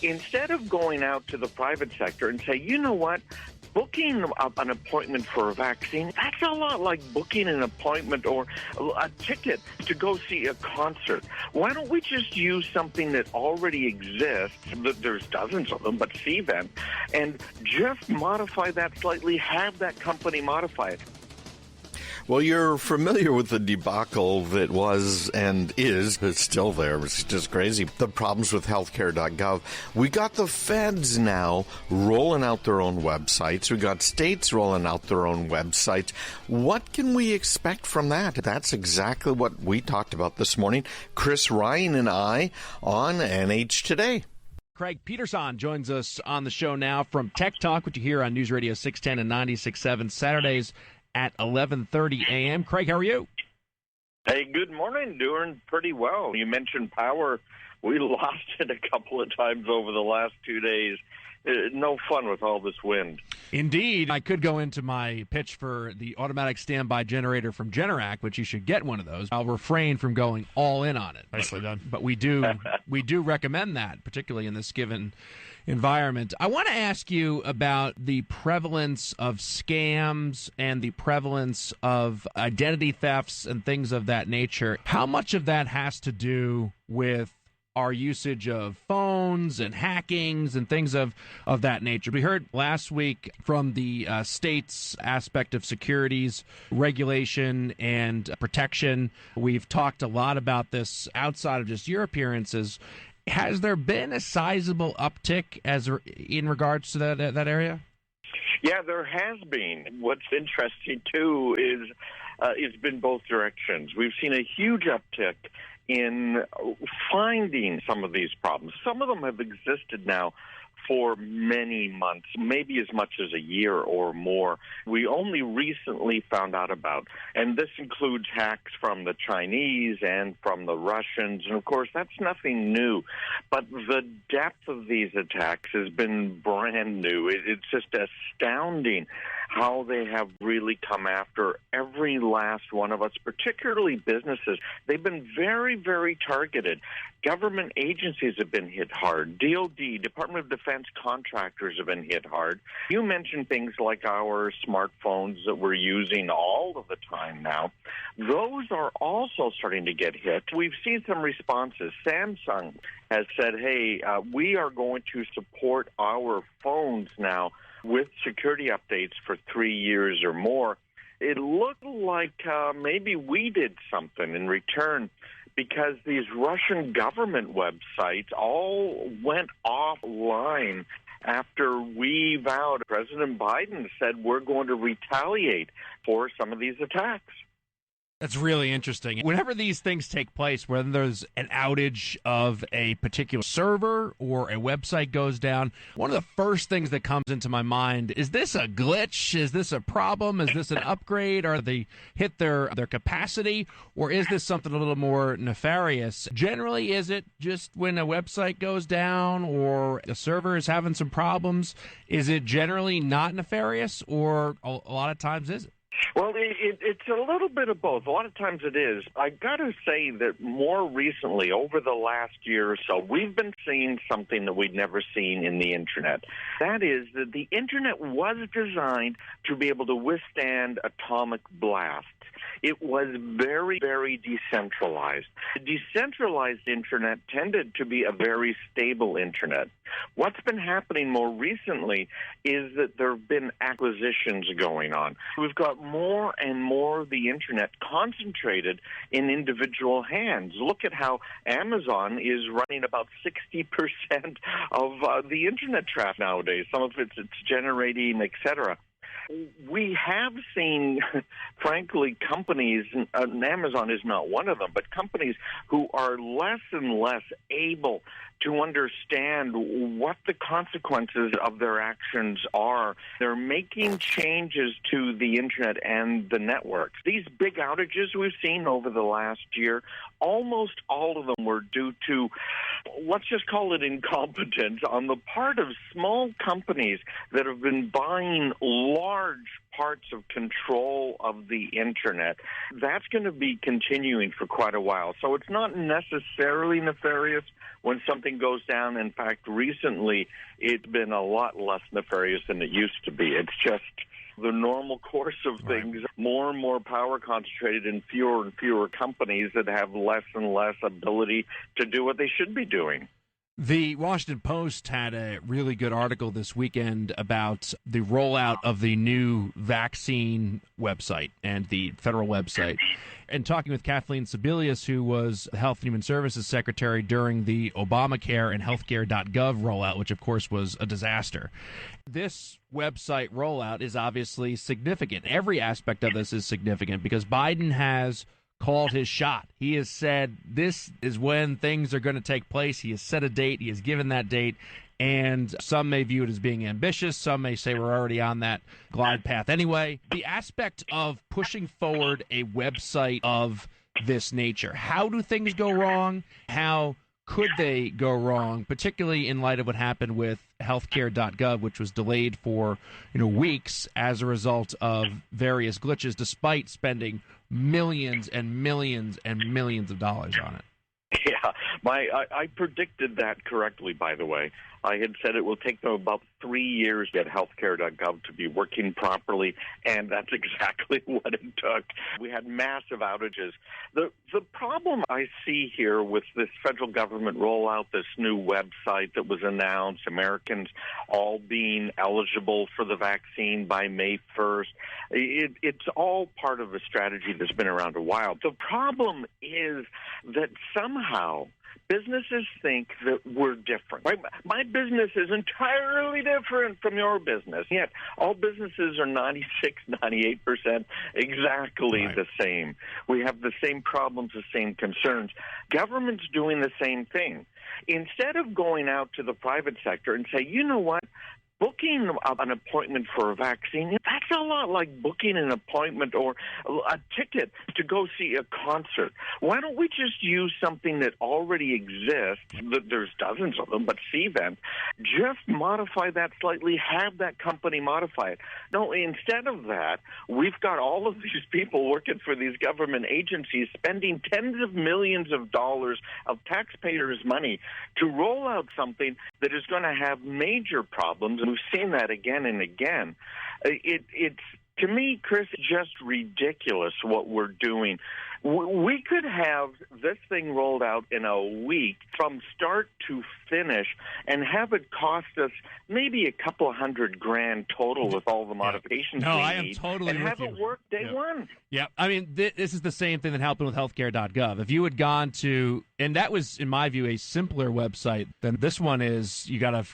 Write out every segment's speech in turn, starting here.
instead of going out to the private sector and say, you know what, booking an appointment for a vaccine, that's a lot like booking an appointment or a ticket to go see a concert. Why don't we just use something that already exists, there's dozens of them, but Cvent, and just modify that slightly, have that company modify it. Well, you're familiar with the debacle that was and is, it's still there, it's just crazy, the problems with healthcare.gov. We got the feds now rolling out their own websites. We got states rolling out their own websites. What can we expect from that? That's exactly what we talked about this morning. Chris, Ryan, and I on NH Today. Craig Peterson joins us on the show now from Tech Talk, which you hear on News Radio 610 and 96.7 Saturdays at 11:30 a.m. Craig, how are you? Hey, good morning. Doing pretty well. You mentioned power. We lost it a couple of times over the last 2 days. No fun with all this wind. Indeed. I could go into my pitch for the automatic standby generator from Generac, which you should get one of those. I'll refrain from going all in on it. Nicely done. But we do recommend that, particularly in this given environment. I want to ask you about the prevalence of scams and the prevalence of identity thefts and things of that nature. How much of that has to do with our usage of phones and hackings and things of that nature? We heard last week from the state's aspect of securities, regulation, and protection. We've talked a lot about this outside of just your appearances. Has there been a sizable uptick in regards to that area? Yeah, there has been. What's interesting, too, is it's been both directions. We've seen a huge uptick in finding some of these problems. Some of them have existed now for many months, maybe as much as a year or more. We only recently found out about, and this includes hacks from the Chinese and from the Russians, and of course that's nothing new, but the depth of these attacks has been brand new. It's just astounding how they have really come after every last one of us, particularly businesses. They've been very, very targeted. Government agencies have been hit hard. DOD, Department of Defense contractors have been hit hard. You mentioned things like our smartphones that we're using all of the time now. Those are also starting to get hit. We've seen some responses. Samsung has said, hey, we are going to support our phones now with security updates for 3 years or more. It looked like maybe we did something in return, because these Russian government websites all went offline after we vowed. President Biden said we're going to retaliate for some of these attacks. That's really interesting. Whenever these things take place, whether there's an outage of a particular server or a website goes down, one of the first things that comes into my mind is this a glitch? Is this a problem? Is this an upgrade? Are they hit their capacity? Or is this something a little more nefarious? Generally, is it just when a website goes down or a server is having some problems? Is it generally not nefarious, or a lot of times is it? Well, it's a little bit of both. A lot of times it is. I got to say that more recently, over the last year or so, we've been seeing something that we'd never seen in the Internet. That is that the Internet was designed to be able to withstand atomic blasts. It was very, very decentralized. The decentralized Internet tended to be a very stable Internet. What's been happening more recently is that there have been acquisitions going on. We've got more and more of the Internet concentrated in individual hands. Look at how Amazon is running about 60% of the Internet traffic nowadays. Some of it's generating, et cetera. We have seen, frankly, companies, and Amazon is not one of them, but companies who are less and less able to understand what the consequences of their actions are. They're making changes to the Internet and the networks. These big outages we've seen over the last year, almost all of them were due to, let's just call it incompetence on the part of small companies that have been buying large parts of control of the Internet, that's going to be continuing for quite a while. So it's not necessarily nefarious when something goes down. In fact, recently it's been a lot less nefarious than it used to be. It's just the normal course of things. Right. More and more power concentrated in fewer and fewer companies that have less and less ability to do what they should be doing. The Washington Post had a really good article this weekend about the rollout of the new vaccine website and the federal website. And talking with Kathleen Sebelius, who was the Health and Human Services Secretary during the Obamacare and healthcare.gov rollout, which, of course, was a disaster. This website rollout is obviously significant. Every aspect of this is significant because Biden has called his shot. He has said this is when things are going to take place. He has set a date. He has given that date. And some may view it as being ambitious. Some may say we're already on that glide path anyway. The aspect of pushing forward a website of this nature, how do things go wrong? How could they go wrong, particularly in light of what happened with healthcare.gov, which was delayed for weeks as a result of various glitches, despite spending millions and millions and millions of dollars on it? Yeah, I predicted that correctly, by the way. I had said it will take them about 3 years to get healthcare.gov to be working properly, and that's exactly what it took. We had massive outages. The problem I see here with this federal government rollout, this new website that was announced, Americans all being eligible for the vaccine by May 1st, it's all part of a strategy that's been around a while. The problem is that somehow businesses think that we're different. Right? My business is entirely different from your business. Yet all businesses are 96, 98% exactly the same. We have the same problems, the same concerns. Government's doing the same thing. Instead of going out to the private sector and say, you know what, booking an appointment for a vaccine, that's a lot like booking an appointment or a ticket to go see a concert. Why don't we just use something that already exists? There's dozens of them, but Cvent, just modify that slightly, have that company modify it. No, instead of that, we've got all of these people working for these government agencies spending tens of millions of dollars of taxpayers' money to roll out something that is going to have major problems. And we've seen that again and again. It's, to me, Chris, just ridiculous what we're doing. We could have this thing rolled out in a week from start to finish and have it cost us maybe a couple of $100,000 total with all the modifications No, we I am need, totally and with have you. it work day one. Yeah, I mean, this is the same thing that happened with healthcare.gov. If you had gone to, and that was, in my view, a simpler website than this one is, you got to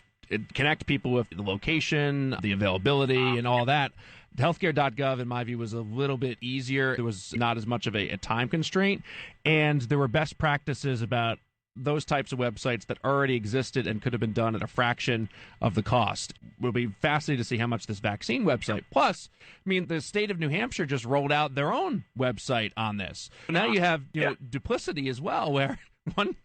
connect people with the location, the availability, and all that. Healthcare.gov, in my view, was a little bit easier. There was not as much of a time constraint, and there were best practices about those types of websites that already existed and could have been done at a fraction of the cost. We'll be fascinated to see how much this vaccine website. Plus, I mean, the state of New Hampshire just rolled out their own website on this. Now you have duplicity as well, where one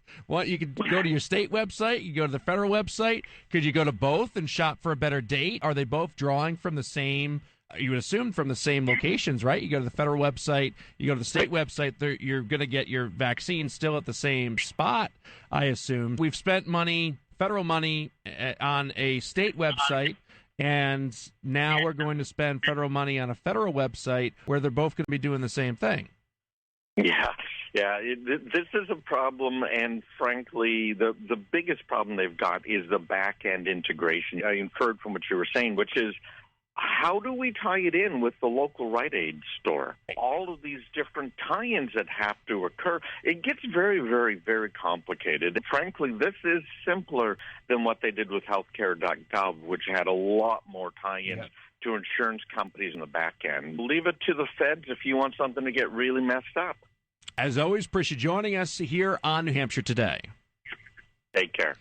you could go to your state website, you go to the federal website. Could you go to both and shop for a better date? Are they both drawing from the same? You would assume from the same locations, right? You go to the federal website, you go to the state website, you're going to get your vaccine still at the same spot, I assume. We've spent money, federal money, on a state website, and now we're going to spend federal money on a federal website where they're both going to be doing the same thing. Yeah, this is a problem, and frankly, the biggest problem they've got is the back-end integration. I inferred from what you were saying, which is, how do we tie it in with the local Rite Aid store? All of these different tie-ins that have to occur, it gets very, very, very complicated. Frankly, this is simpler than what they did with healthcare.gov, which had a lot more tie-ins to insurance companies in the back end. Leave it to the feds if you want something to get really messed up. As always, appreciate you joining us here on New Hampshire Today. Take care.